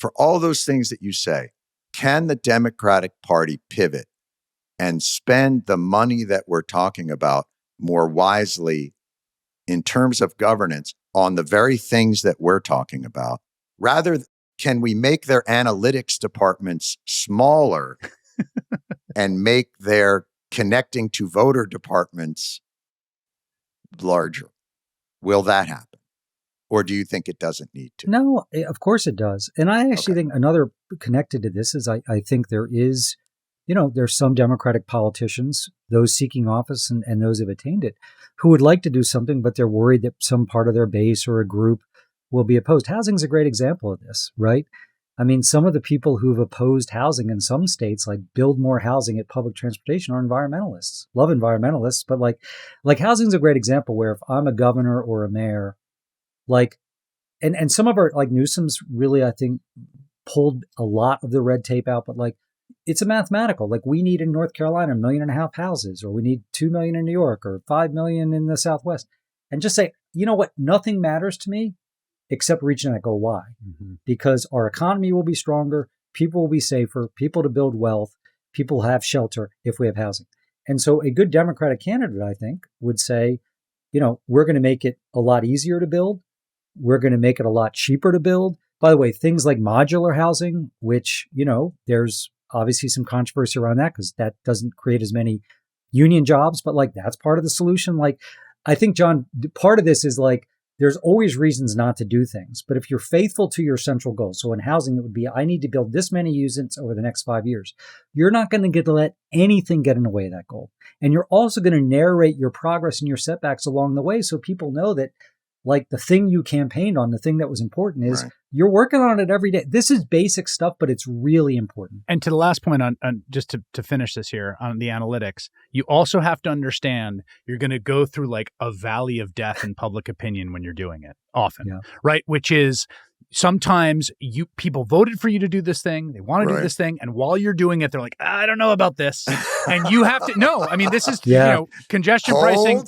for all those things that you say, can the Democratic Party pivot and spend the money that we're talking about more wisely in terms of governance on the very things that we're talking about? Rather, can we make their analytics departments smaller and make their connecting to voter departments larger? Will that happen? Or do you think it doesn't need to? No, of course it does. And I actually think another connected to this is I think there is, there's some Democratic politicians, those seeking office and those who have attained it, who would like to do something, but they're worried that some part of their base or a group will be opposed. Housing is a great example of this, right? I mean, some of the people who've opposed housing in some states, like build more housing at public transportation, are environmentalists. Love environmentalists, but like housing is a great example where if I'm a governor or a mayor, and some of our, like Newsom's really, I think, pulled a lot of the red tape out, but it's a mathematical, we need in North Carolina 1.5 million houses, or we need 2 million in New York, or 5 million in the Southwest, and just say, you know what, nothing matters to me except reaching that goal. Why? Mm-hmm. Because our economy will be stronger, people will be safer, people to build wealth, people have shelter if we have housing. And so a good Democratic candidate, I think, would say, we're going to make it a lot easier to build. We're going to make it a lot cheaper to build. By the way, things like modular housing, which, there's obviously some controversy around that because that doesn't create as many union jobs, but that's part of the solution. I think, John, part of this is there's always reasons not to do things, but if you're faithful to your central goal, so in housing, it would be, I need to build this many units over the next 5 years. You're not going to get to let anything get in the way of that goal. And you're also going to narrate your progress and your setbacks along the way so people know that the thing you campaigned on, the thing that was important is you're working on it every day. This is basic stuff, but it's really important. And to the last point on just to finish this here on the analytics, you also have to understand you're going to go through a valley of death in public opinion when you're doing it often, right? Which is sometimes people voted for you to do this thing. They want to do this thing. And while you're doing it, they're like, I don't know about this. And you have to, no, I mean, this is, congestion pricing.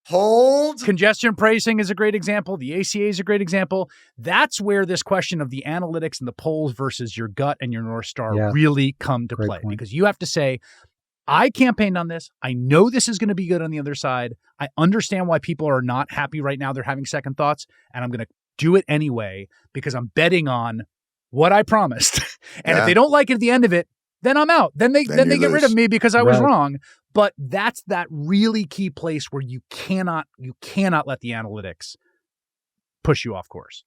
Congestion pricing is a great example. The ACA is a great example. That's where this question of the analytics and the polls versus your gut and your North Star really come to play. Because you have to say, I campaigned on this. I know this is going to be good on the other side. I understand why people are not happy right now. They're having second thoughts. And I'm going to do it anyway because I'm betting on what I promised. And if they don't like it at the end of it, then I'm out. Then they get rid of me because I was wrong. But that's that really key place where you cannot let the analytics push you off course.